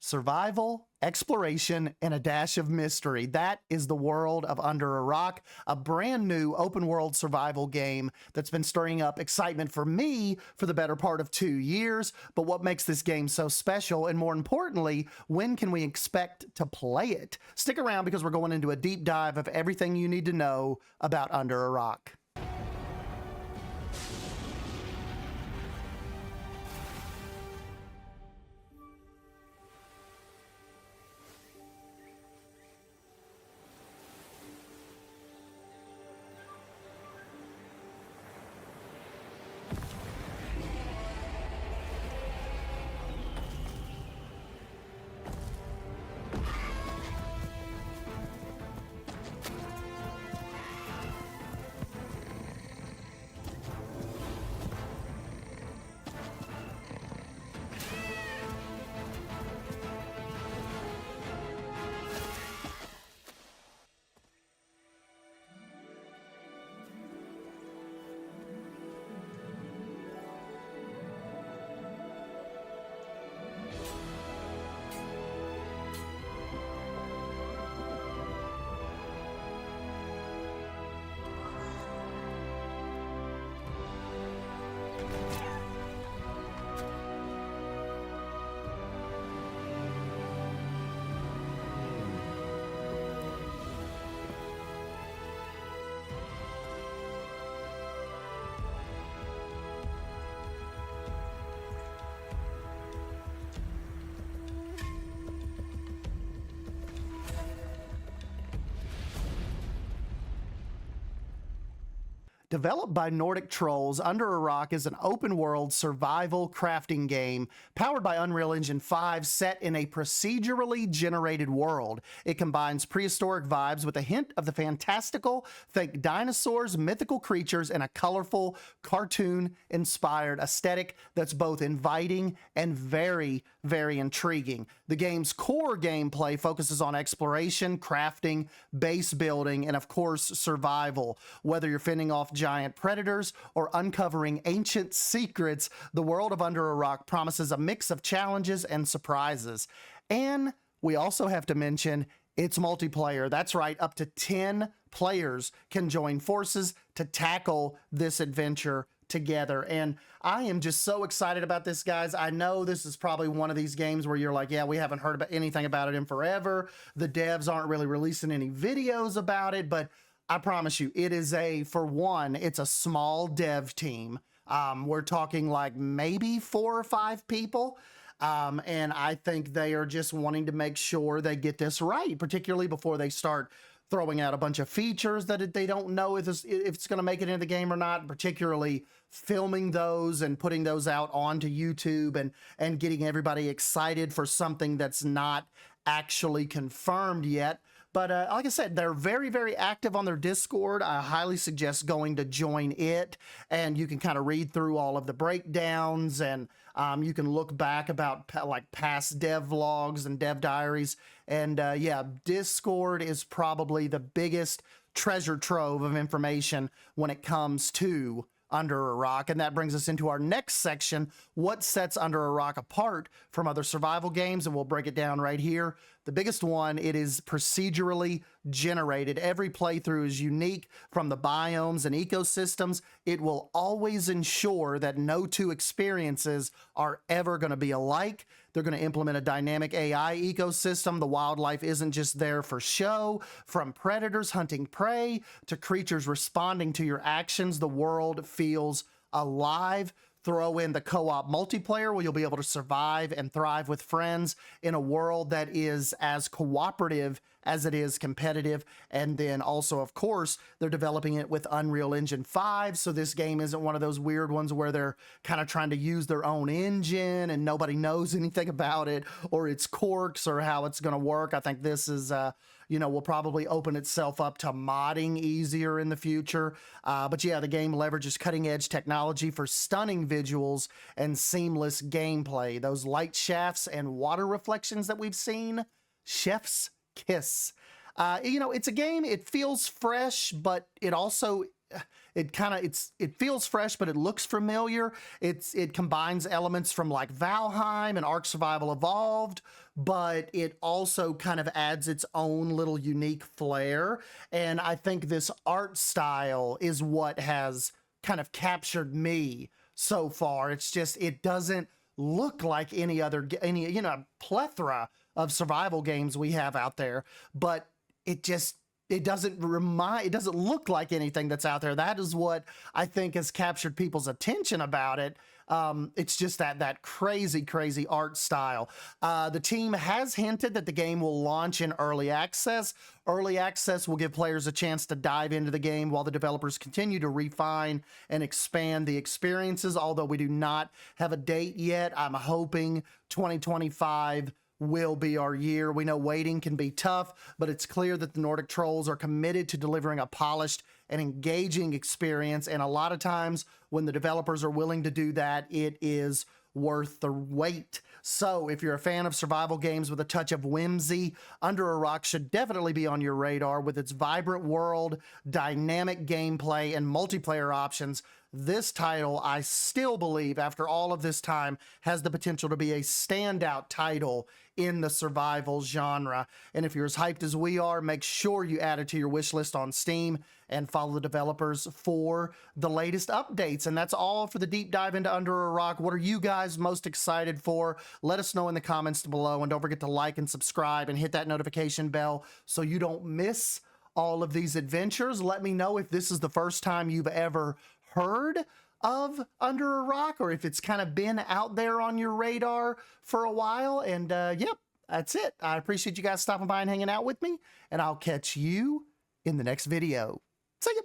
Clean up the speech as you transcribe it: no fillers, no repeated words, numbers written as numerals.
Survival, exploration, and a dash of mystery. That is the world of Under a Rock, a brand new open world survival game that's been stirring up excitement for me for the better part of 2 years. But what makes this game so special, and more importantly, when can we expect to play it? Stick around because we're going into a deep dive of everything you need to know about Under a Rock. Developed by Nordic Trolls, Under a Rock is an open-world survival crafting game powered by Unreal Engine 5 set in a procedurally generated world. It combines prehistoric vibes with a hint of the fantastical, think dinosaurs, mythical creatures, and a colorful, cartoon-inspired aesthetic that's both inviting and very, very intriguing. The game's core gameplay focuses on exploration, crafting, base building, and of course, survival. Whether you're fending off giant predators or uncovering ancient secrets, the world of Under a Rock promises a mix of challenges and surprises. And we also have to mention it's multiplayer. That's right, up to 10 players can join forces to tackle this adventure together. And I am just so excited about this, guys. I know this is probably one of these games where you're like, yeah, we haven't heard about anything about it in forever. The devs aren't really releasing any videos about it, but I promise you, it is for one, it's a small dev team. We're talking like maybe 4 or 5 people. And I think they are just wanting to make sure they get this right, particularly before they start throwing out a bunch of features that they don't know if it's going to make it into the game or not, particularly filming those and putting those out onto YouTube and getting everybody excited for something that's not actually confirmed yet. But like I said, they're very, very active on their Discord. I highly suggest going to join it, and you can kind of read through all of the breakdowns, and you can look back about like past dev vlogs and dev diaries. And yeah, Discord is probably the biggest treasure trove of information when it comes to Under a Rock. And that brings us into our next section, what sets Under a Rock apart from other survival games, and we'll break it down right here. The biggest one, it is procedurally generated. Every playthrough is unique from the biomes and ecosystems. It will always ensure that no 2 experiences are ever going to be alike. They're going to implement a dynamic AI ecosystem. The wildlife isn't just there for show. From predators hunting prey to creatures responding to your actions, the world feels alive. Throw in the co-op multiplayer where you'll be able to survive and thrive with friends in a world that is as cooperative as it is competitive. And then also, of course, they're developing it with Unreal Engine 5. So this game isn't one of those weird ones where they're kind of trying to use their own engine and nobody knows anything about it or its quirks or how it's going to work. I think this is, will probably open itself up to modding easier in the future. But yeah, the game leverages cutting edge technology for stunning visuals and seamless gameplay. Those light shafts and water reflections that we've seen, chef's kiss. It's a game, it feels fresh, but it also it feels fresh, but it looks familiar. It combines elements from like Valheim and Ark Survival Evolved, but it also kind of adds its own little unique flair. And I think this art style is what has kind of captured me so far. It's just, it doesn't look like any plethora of survival games we have out there, but it doesn't look like anything that's out there. That is what I think has captured people's attention about it. It's just that crazy art style. The team has hinted that the game will launch in early access. Early access will give players a chance to dive into the game while the developers continue to refine and expand the experiences. Although we do not have a date yet, I'm hoping 2025 will be our year. We know waiting can be tough, but it's clear that the Nordic Trolls are committed to delivering a polished and engaging experience. And a lot of times when the developers are willing to do that, it is worth the wait. So if you're a fan of survival games with a touch of whimsy, Under a Rock should definitely be on your radar. With its vibrant world, dynamic gameplay, and multiplayer options, this title, I still believe, after all of this time, has the potential to be a standout title in the survival genre. And if you're as hyped as we are, make sure you add it to your wish list on Steam and follow the developers for the latest updates. And that's all for the deep dive into Under a Rock. What are you guys most excited for? Let us know in the comments below, and don't forget to like and subscribe and hit that notification bell so you don't miss all of these adventures. Let me know if this is the first time you've ever heard of Under a Rock, or if it's kind of been out there on your radar for a while. And yep, that's it. I appreciate you guys stopping by and hanging out with me, and I'll catch you in the next video. See ya.